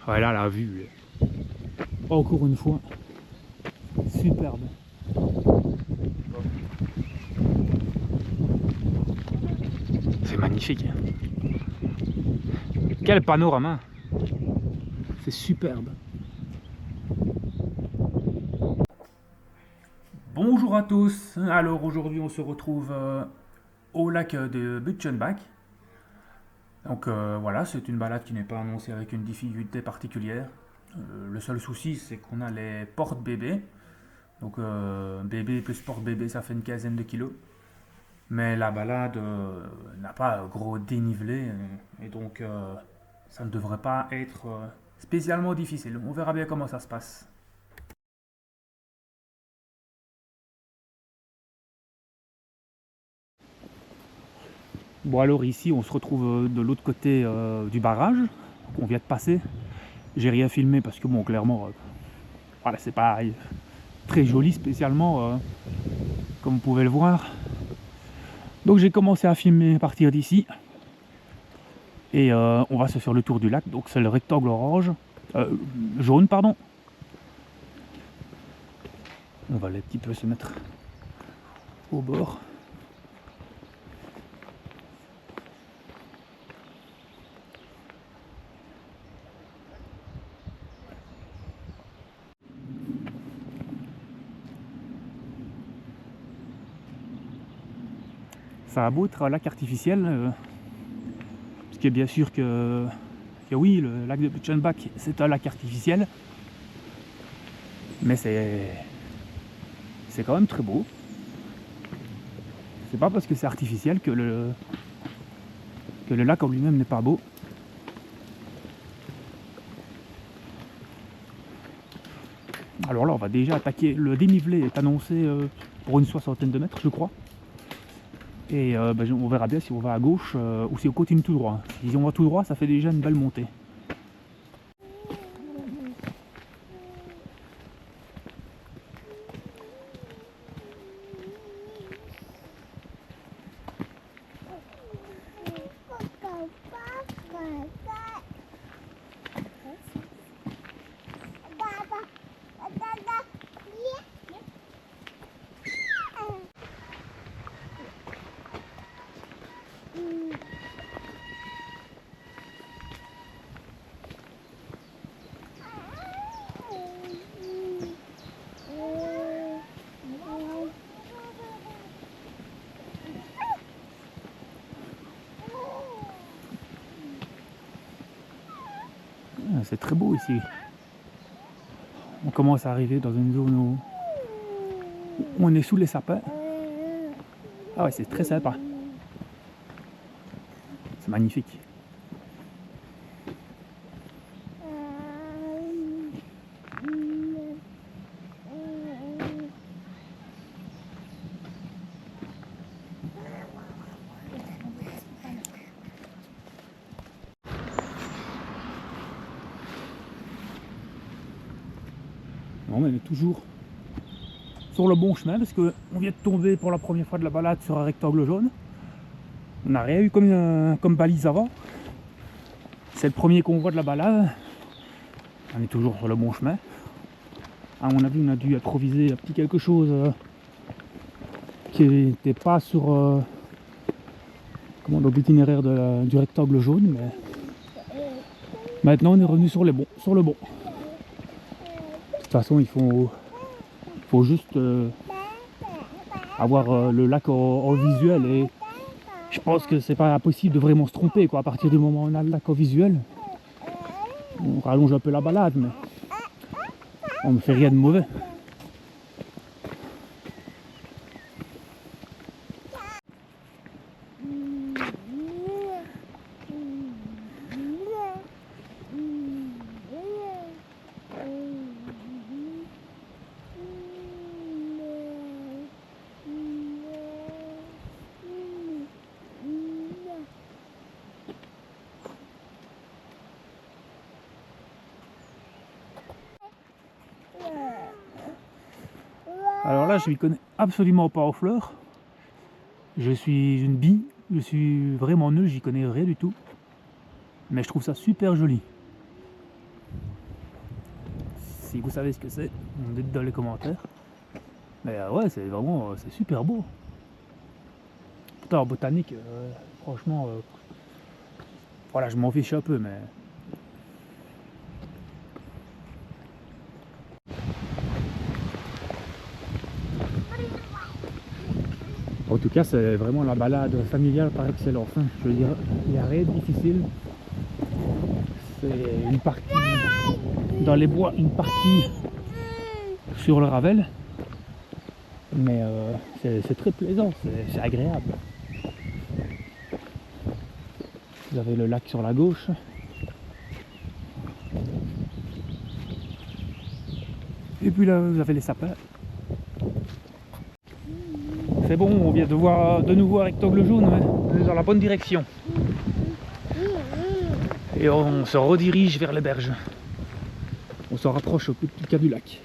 Voilà la vue. Encore une fois, superbe. C'est magnifique. Quel panorama. C'est superbe. Bonjour à tous. Alors aujourd'hui on se retrouve au lac de Butchenbach. Donc voilà, c'est une balade qui n'est pas annoncée avec une difficulté particulière. Le seul souci c'est qu'on a les portes bébés. Donc bébé plus porte bébé ça fait une quinzaine de kilos. Mais la balade n'a pas un gros dénivelé et donc ça ne devrait pas être spécialement difficile. On verra bien comment ça se passe. Bon alors ici on se retrouve de l'autre côté du barrage qu'on vient de passer. J'ai rien filmé parce que bon clairement voilà, c'est pas très joli spécialement comme vous pouvez le voir. Donc j'ai commencé à filmer à partir d'ici. Et on va se faire le tour du lac. Donc c'est le rectangle orange. Jaune pardon. On va aller un petit peu se mettre au bord. Ça a beau être un lac artificiel, ce qui est bien sûr que oui, le lac de Butchenbach c'est un lac artificiel, mais c'est quand même très beau. C'est pas parce que c'est artificiel que le lac en lui-même n'est pas beau. Alors là on va déjà attaquer, le dénivelé est annoncé pour une soixantaine de mètres je crois. Et on verra bien si on va à gauche ou si on continue tout droit. Si on va tout droit, ça fait déjà une belle montée. C'est très beau ici. On commence à arriver dans une zone où on est sous les sapins. Ah ouais, c'est très sympa. C'est magnifique. Non, mais on est toujours sur le bon chemin parce qu'on vient de tomber pour la première fois de la balade sur un rectangle jaune. On n'a rien eu comme balise avant. C'est le premier qu'on voit de la balade. On est toujours sur le bon chemin. À mon avis, on a dû improviser un petit quelque chose qui n'était pas sur l'itinéraire du rectangle jaune. Mais maintenant, on est revenu sur le bon. De toute façon, il faut juste avoir le lac en visuel. Et je pense que c'est pas possible de vraiment se tromper, quoi. À partir du moment où on a le lac en visuel, on rallonge un peu la balade, mais on ne fait rien de mauvais. Alors là, je ne m'y connais absolument pas aux fleurs. Je suis une bille, je suis vraiment nul, j'y connais rien du tout. Mais je trouve ça super joli. si vous savez ce que c'est, dites dans les commentaires. Mais ouais, c'est vraiment, c'est super beau. Pourtant en botanique, franchement, voilà, je m'en fiche un peu, mais... En tout cas, c'est vraiment la balade familiale par excellence, hein. Je veux dire, il n'y a rien de difficile. C'est une partie dans les bois, une partie sur le Ravel. Mais c'est très plaisant, c'est agréable. Vous avez le lac sur la gauche. Et puis là, vous avez les sapins. C'est bon, on vient de voir de nouveau un rectangle jaune, ouais. On est dans la bonne direction. Et on se redirige vers les berges. On s'en rapproche au plus petit cas du lac.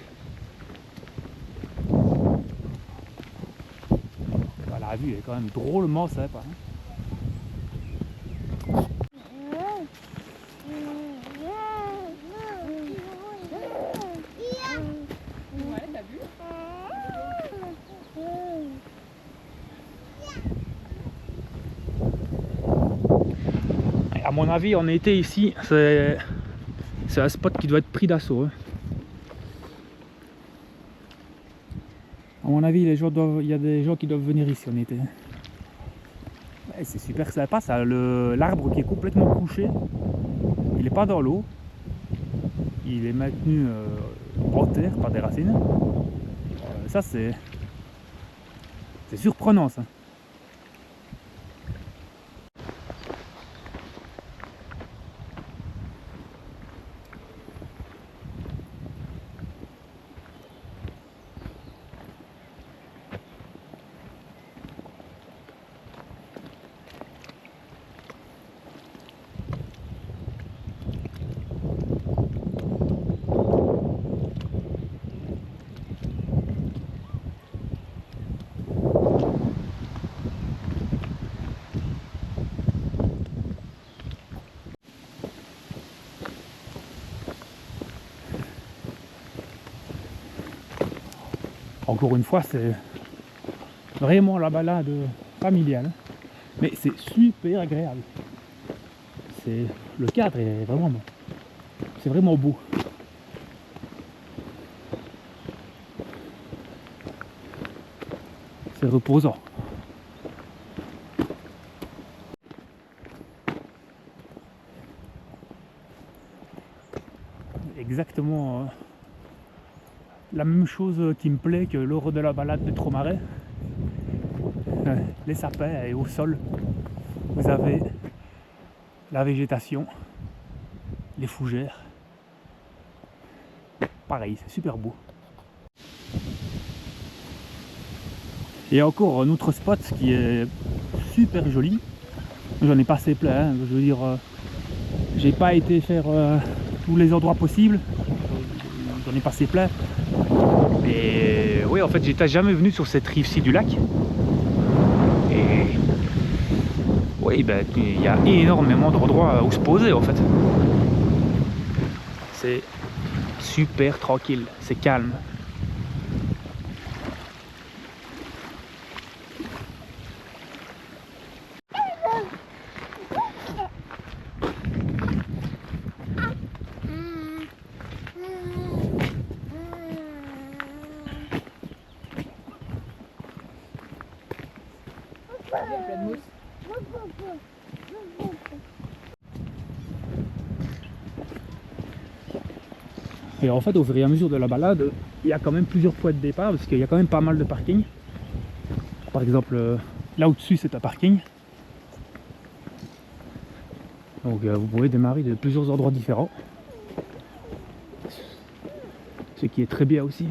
La vue est quand même drôlement sympa, hein. À mon avis, en été ici, c'est un spot qui doit être pris d'assaut, hein. À mon avis, il y a des gens qui doivent venir ici en été. Ouais, c'est super sympa, ça. L'arbre qui est complètement couché, il n'est pas dans l'eau, il est maintenu en terre par des racines. Ça, c'est surprenant, ça. Encore une fois, c'est vraiment la balade familiale, mais c'est super agréable. Le cadre est vraiment bon. C'est vraiment beau. C'est reposant. Exactement la même chose qui me plaît que lors de la balade de Traumarais. Les sapins et au sol, vous avez la végétation, les fougères. Pareil, c'est super beau. Et encore un autre spot qui est super joli. J'en ai passé plein, hein. Je veux dire, j'ai pas été faire tous les endroits possibles. J'en ai passé plein. Mais oui, en fait, j'étais jamais venu sur cette rive-ci du lac. Et oui, ben, il y a énormément d'endroits où se poser, en fait. C'est super tranquille, c'est calme. Et en fait, au fur et à mesure de la balade, il y a quand même plusieurs points de départ parce qu'il y a quand même pas mal de parking. Par exemple, là au-dessus, c'est un parking. Donc vous pouvez démarrer de plusieurs endroits différents. Ce qui est très bien aussi.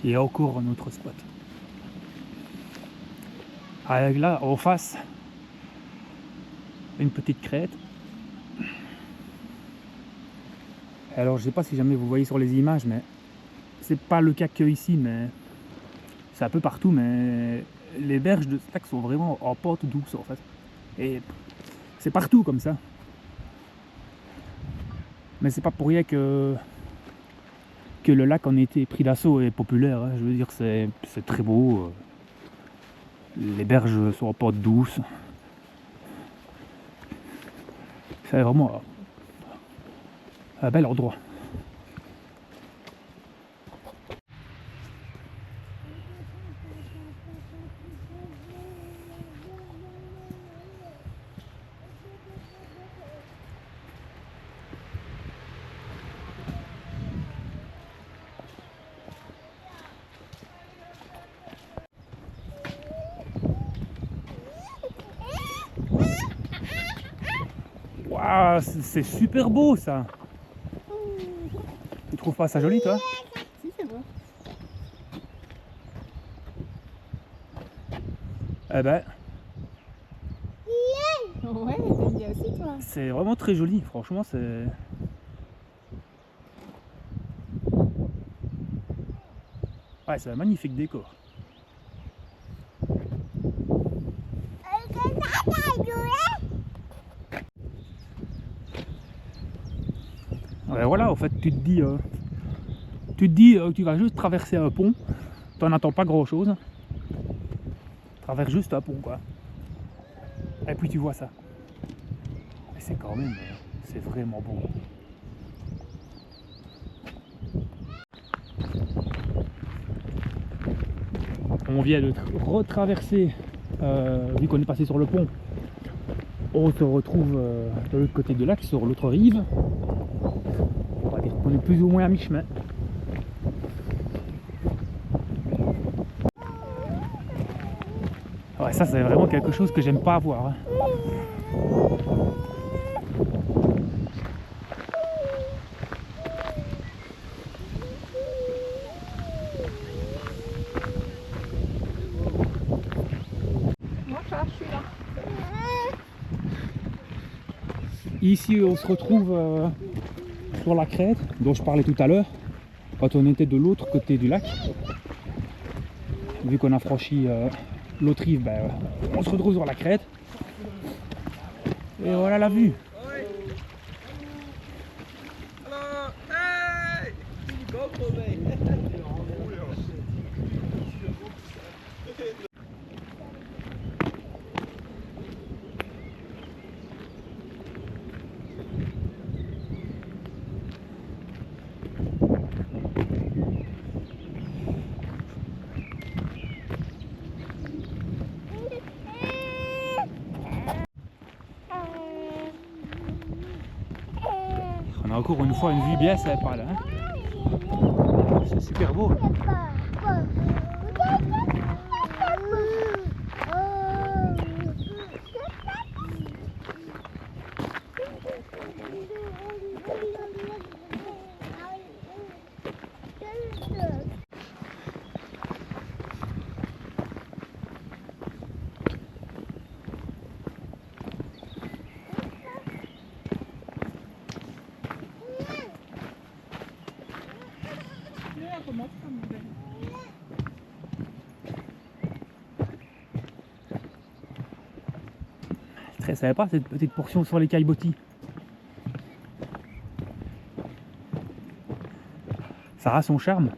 Et encore un autre spot. Avec là, en face, une petite crête. Alors je sais pas si jamais vous voyez sur les images, mais c'est pas le cas que ici, mais c'est un peu partout, mais les berges de ce lac sont vraiment en pente douce en fait. Et c'est partout comme ça. Mais c'est pas pour rien que le lac en été pris d'assaut est populaire, hein. Je veux dire, c'est très beau. Les berges sont en pente douce. C'est vraiment un bel endroit. Waouh, c'est super beau ça. Tu trouves pas ça joli toi? Si, c'est beau. Eh ben, Ouais, t'aimes bien aussi, toi. c'est vraiment très joli, franchement c'est... Ouais, c'est un magnifique décor. Ouais, voilà, en fait, tu te dis que tu vas juste traverser un pont, t'en attends pas grand chose, traverse juste un pont quoi, et puis tu vois ça. Et c'est quand même, c'est vraiment beau. On vient de retraverser, vu qu'on est passé sur le pont, on se retrouve de l'autre côté du lac, sur l'autre rive. On va dire qu'on est plus ou moins à mi-chemin. Ouais, ça c'est vraiment quelque chose que j'aime pas avoir, hein. Moi, ça, je suis là. Ici on se retrouve sur la crête dont je parlais tout à l'heure, quand on était de l'autre côté du lac. Vu qu'on a franchi l'autre rive, ben, on se retrouve sur la crête. Et voilà la vue. On a encore une fois une vue bien sympa là, hein. C'est super beau. Très sympa cette petite portion sur les caillebotis. Ça a son charme.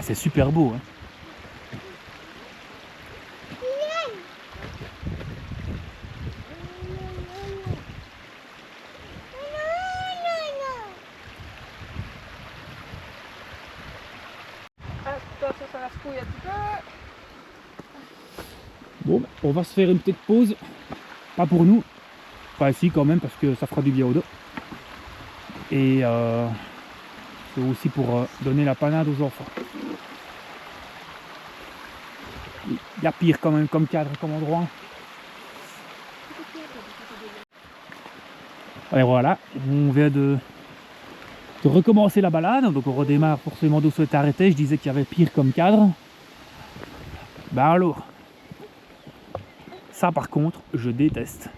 c'est super beau. Hein. Attention, ça va se couiller un petit peu. Bon, on va se faire une petite pause. Pas pour nous. Enfin, si, quand même, parce que ça fera du bien au dos. Et c'est aussi pour donner la panade aux enfants. Il y a pire quand même comme cadre, comme endroit. Et voilà, on vient de recommencer la balade. Donc on redémarre forcément d'où souhaite arrêter. Je disais qu'il y avait pire comme cadre. Bah alors, ça par contre, je déteste.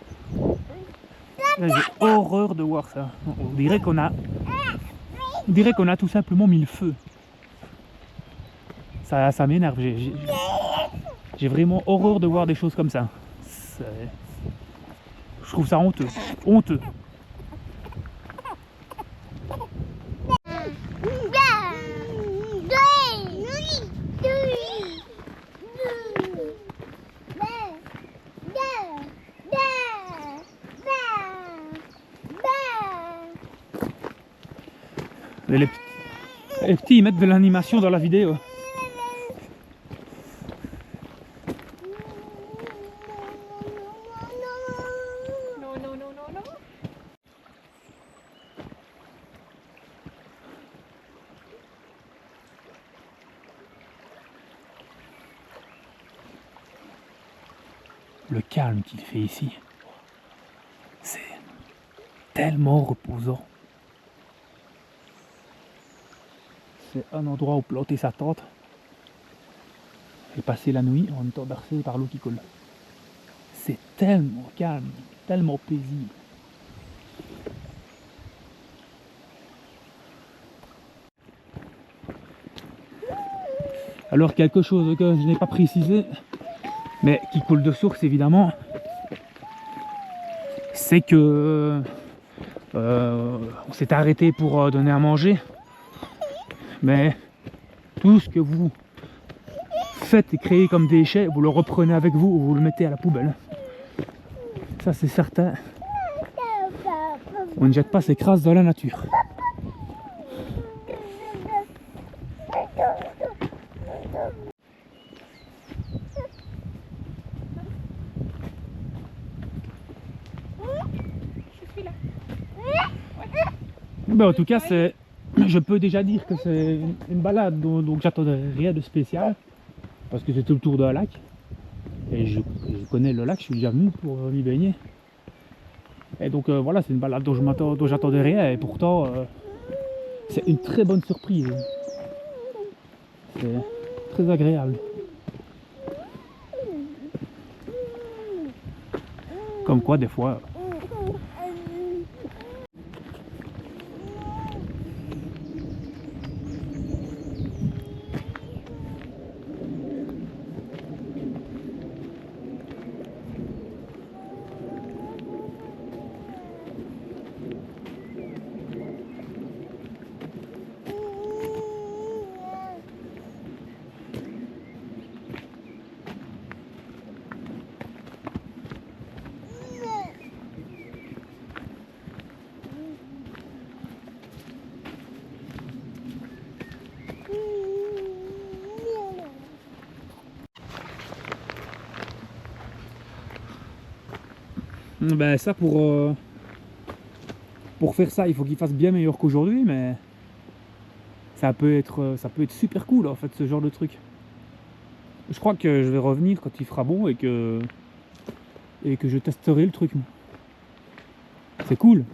J'ai horreur de voir ça. On dirait qu'on a tout simplement mis le feu. Ça m'énerve. J'ai vraiment horreur de voir des choses comme ça. Je trouve ça honteux. Honteux. Les petits ils mettent de l'animation dans la vidéo. Non, non, non, non, non. Le calme qu'il fait ici, c'est tellement reposant. C'est un endroit où planter sa tente et passer la nuit en étant bercé par l'eau qui coule. C'est tellement calme, tellement paisible. Alors quelque chose que je n'ai pas précisé, mais qui coule de source évidemment, c'est que on s'est arrêté pour donner à manger, mais tout ce que vous faites et créez comme déchets, vous le reprenez avec vous ou vous le mettez à la poubelle. Ça c'est certain. On ne jette pas ses crasses dans la nature. Je suis là. Ben, en tout cas, je peux déjà dire que c'est une balade donc j'attendais rien de spécial parce que c'était le tour d'un lac et je connais le lac, je suis déjà venu pour m'y baigner et donc voilà, c'est une balade dont j'attendais rien et pourtant c'est une très bonne surprise. C'est très agréable. Comme quoi des fois ben ça pour faire ça il faut qu'il fasse bien meilleur qu'aujourd'hui, mais ça peut être super cool en fait ce genre de truc. Je crois que je vais revenir quand il fera bon et que je testerai le truc. C'est cool.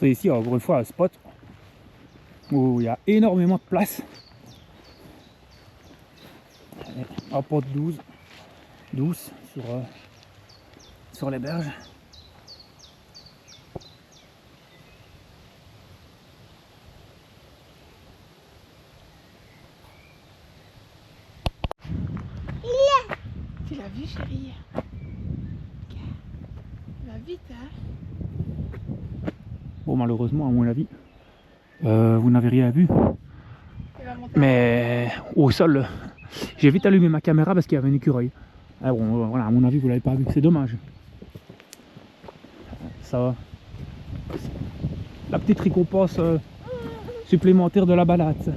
C'est ici, encore une fois, un spot où il y a énormément de place. En pente douce sur les berges. Tu l'as vu, chérie? Tu vas vite, hein? Bon, malheureusement, à mon avis, vous n'avez rien vu. Il va monter. Mais au sol, j'ai vite allumé ma caméra parce qu'il y avait un écureuil. Ah bon, voilà, à mon avis, vous l'avez pas vu. C'est dommage. Ça va. La petite récompense supplémentaire de la balade. Ça.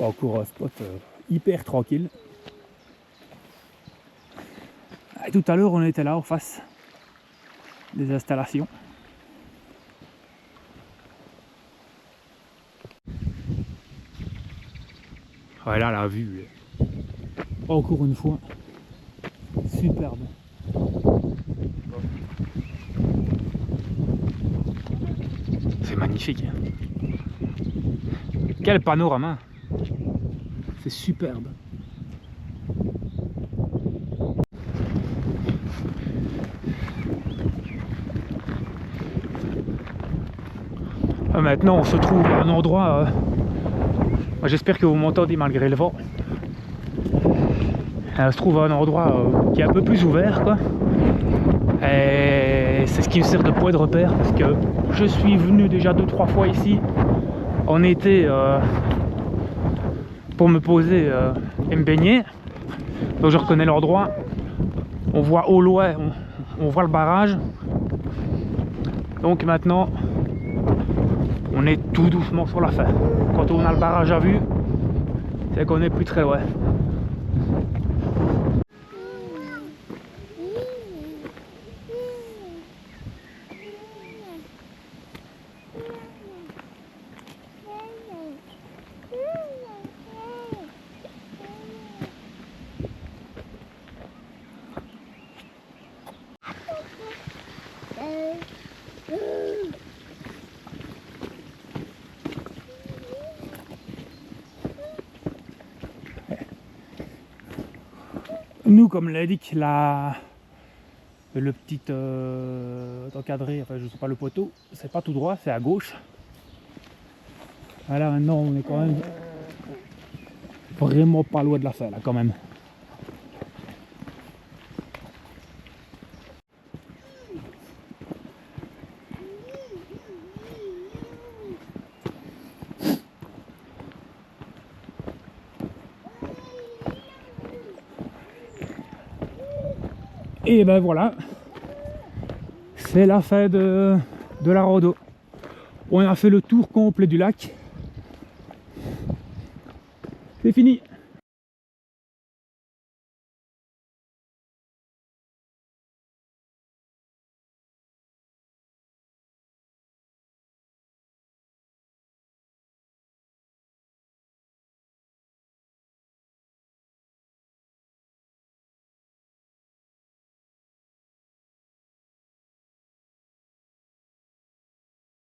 Encore un spot hyper tranquille. Et tout à l'heure, on était là en face des installations. Voilà la vue. Encore une fois, superbe. C'est magnifique. Quel panorama. C'est superbe. Maintenant, on se trouve à un endroit. J'espère que vous m'entendez malgré le vent. On se trouve à un endroit qui est un peu plus ouvert, quoi. Et c'est ce qui me sert de point de repère parce que je suis venu déjà 2-3 fois ici en été pour me poser et me baigner. Donc je reconnais l'endroit. On voit au loin, on voit le barrage. Donc maintenant, on est tout doucement sur la fin. Quand on a le barrage à vue, c'est qu'on est plus très loin. Nous, comme l'indique le petit encadré, enfin je sais pas, le poteau, c'est pas tout droit, c'est à gauche. Voilà, maintenant on est quand même vraiment pas loin de la fin là quand même. Et ben voilà, c'est la fin de la rando. On a fait le tour complet du lac. C'est fini.